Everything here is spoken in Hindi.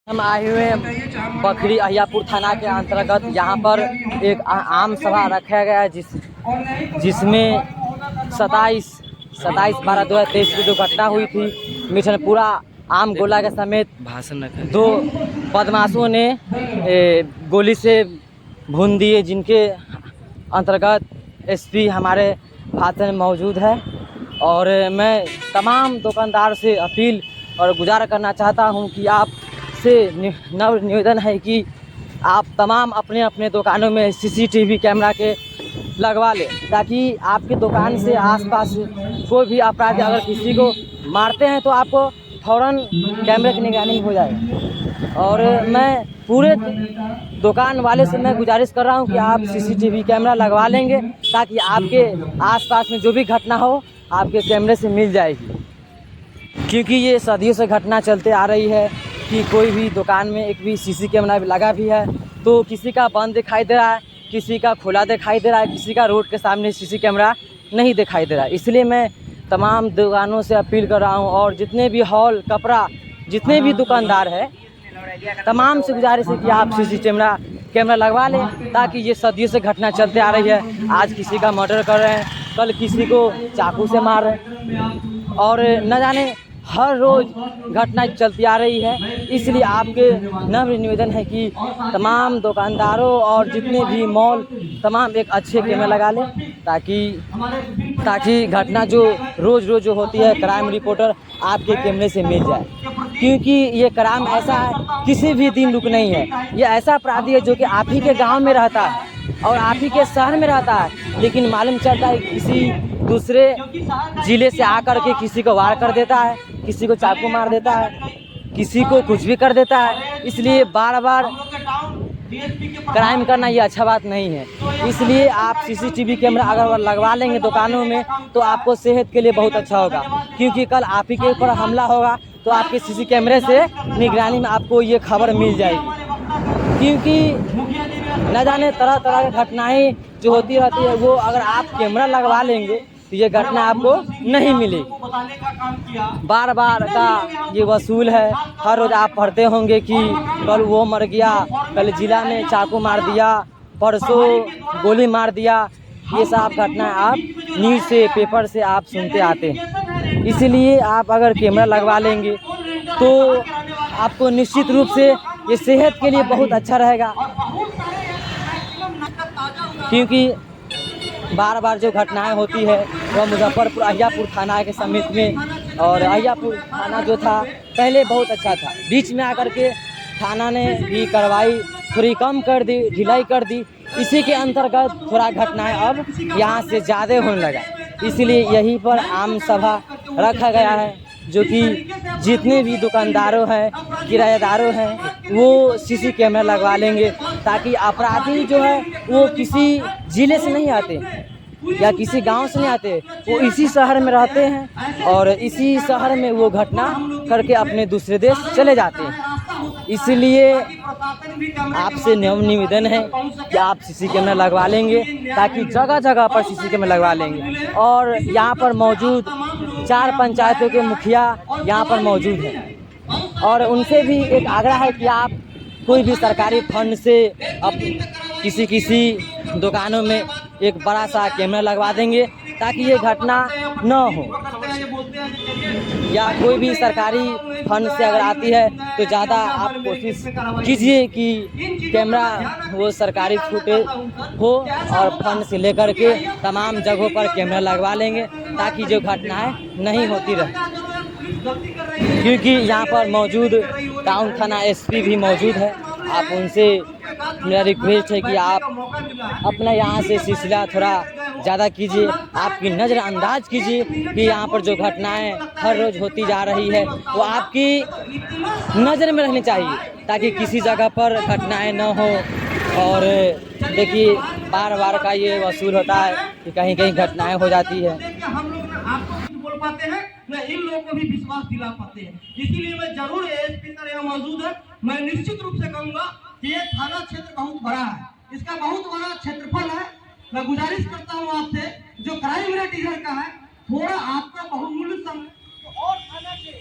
हम आए हुए हैं बखरी अहियापुर थाना के अंतर्गत। यहाँ पर एक आम सभा रखा गया है जिसमें 27/12/2023 की जो घटना हुई थी, मिठनपुरा आम गोला के समेत भाषण रखा दो बदमाशों ने गोली से भून दिए, जिनके अंतर्गत एसपी हमारे भाषण में मौजूद है। और मैं तमाम दुकानदार से अपील और गुजारा करना चाहता हूं कि आप से नव निवेदन है कि आप तमाम अपने अपने दुकानों में सीसीटीवी कैमरा के लगवा लें, ताकि आपकी दुकान से आसपास कोई भी अपराधी अगर किसी को मारते हैं तो आपको फ़ौरन कैमरे की निगरानी हो जाए। और मैं पूरे दुकान वाले से मैं गुजारिश कर रहा हूं कि आप सीसीटीवी कैमरा लगवा लेंगे, ताकि आपके आसपास में जो भी घटना हो आपके कैमरे से मिल जाएगी। क्योंकि ये सदियों से घटना चलते आ रही है कि कोई भी दुकान में एक भी सीसी कैमरा लगा भी है तो किसी का बंद दिखाई दे रहा है, किसी का खुला दिखाई दे रहा है, किसी का रोड के सामने सीसी कैमरा नहीं दिखाई दे रहा है। इसलिए मैं तमाम दुकानों से अपील कर रहा हूं, और जितने भी हॉल कपड़ा जितने भी दुकानदार है तमाम से गुजारिश है कि आप सीसी कैमरा लगवा लें, ताकि ये सदियों से घटना चलते आ रही है। आज किसी का मर्डर कर रहे हैं, कल किसी को चाकू से मार रहे हैं, और न जाने हर रोज़ घटना चलती आ रही है। इसलिए आपके नम्र निवेदन है कि तमाम दुकानदारों और जितने भी मॉल तमाम एक अच्छे कैमरा लगा लें, ताकि घटना जो रोज़ जो होती है क्राइम रिपोर्टर आपके कैमरे से मिल जाए। क्योंकि ये क्राइम ऐसा है किसी भी दिन रुक नहीं है। ये ऐसा अपराधी है जो कि आप ही के गाँव में रहता है और आप ही के शहर में रहता है, लेकिन मालूम चलता है किसी दूसरे ज़िले से आकर के किसी को वार कर देता है, किसी को चाकू मार देता है, किसी को कुछ भी कर देता है। इसलिए बार बार क्राइम करना ये अच्छा बात नहीं है। इसलिए आप सीसीटीवी कैमरा अगर लगवा लेंगे दुकानों में तो आपको सेहत के लिए बहुत अच्छा होगा, क्योंकि कल आप ही के ऊपर हमला होगा तो आपके सीसी कैमरे से निगरानी में आपको ये खबर मिल जाएगी। क्योंकि न जाने तरह तरह की घटनाएं जो होती रहती है, वो अगर आप कैमरा लगवा लेंगे तो ये घटना आपको नहीं मिलेगी। बार बार का ये वसूल है। हर रोज़ आप पढ़ते होंगे कि कल वो मर गया, कल जिला में चाकू मार दिया, परसों गोली मार दिया। ये सब घटना आप न्यूज़ से पेपर से आप सुनते आते हैं। इसलिए आप अगर कैमरा लगवा लेंगे तो आपको निश्चित रूप से ये सेहत के लिए बहुत अच्छा रहेगा। क्योंकि बार बार जो घटनाएं होती है वह मुजफ्फरपुर अहियापुर थाना के समीप में, और अहियापुर थाना जो था पहले बहुत अच्छा था, बीच में आकर के थाना ने भी कार्रवाई थोड़ी कम कर दी, ढिलाई कर दी। इसी के अंतर्गत थोड़ा घटनाएं अब यहाँ से ज़्यादा होने लगा। इसलिए यहीं पर आम सभा रखा गया है, जो कि जितने भी दुकानदारों हैं, किराएदारों हैं, वो सीसी कैमरा लगवा लेंगे, ताकि अपराधी जो है वो किसी ज़िले से नहीं आते या किसी गांव से नहीं आते, वो इसी शहर में रहते हैं और इसी शहर में वो घटना करके अपने दूसरे देश चले जाते हैं। इसलिए आपसे निवेदन है कि आप सीसी कैमरा लगवा लेंगे, ताकि जगह जगह पर सीसी कैमरा लगवा लेंगे। और यहाँ पर मौजूद 4 पंचायतों के मुखिया यहाँ पर मौजूद हैं, और उनसे भी एक आग्रह है कि आप कोई भी सरकारी फंड से अब किसी दुकानों में एक बड़ा सा कैमरा लगवा देंगे, ताकि ये घटना न हो। या कोई भी सरकारी फंड से अगर आती है तो ज़्यादा आप कोशिश कीजिए कि कैमरा वो सरकारी फुटेज हो, और फंड से लेकर के तमाम जगहों पर कैमरा लगवा लेंगे, ताकि जो घटनाएं नहीं होती रहे। क्योंकि यहाँ पर मौजूद टाउन थाना एसपी भी मौजूद है। आप उनसे मेरा रिक्वेस्ट है कि आप अपना यहाँ से सिलसिला थोड़ा ज़्यादा कीजिए, आपकी नज़रअंदाज कीजिए कि यहाँ पर जो घटनाएं हर रोज़ होती जा रही है वो आपकी नज़र में रहनी चाहिए, ताकि किसी जगह पर घटनाएं न हो। और देखिए बार बार का ये वसूल होता है कि कहीं कहीं घटनाएं हो जाती है। पाते हैं न इन लोगों को भी विश्वास दिला पाते हैं। इसीलिए मैं जरूर एएसपी सर यहाँ मौजूद है, मैं निश्चित रूप से कहूँगा कि ये थाना क्षेत्र बहुत बड़ा है, इसका बहुत बड़ा क्षेत्रफल है। मैं गुजारिश करता हूँ आपसे, जो क्राइम रेट इधर का है थोड़ा आपका बहुमूल्य समय तो और थाना के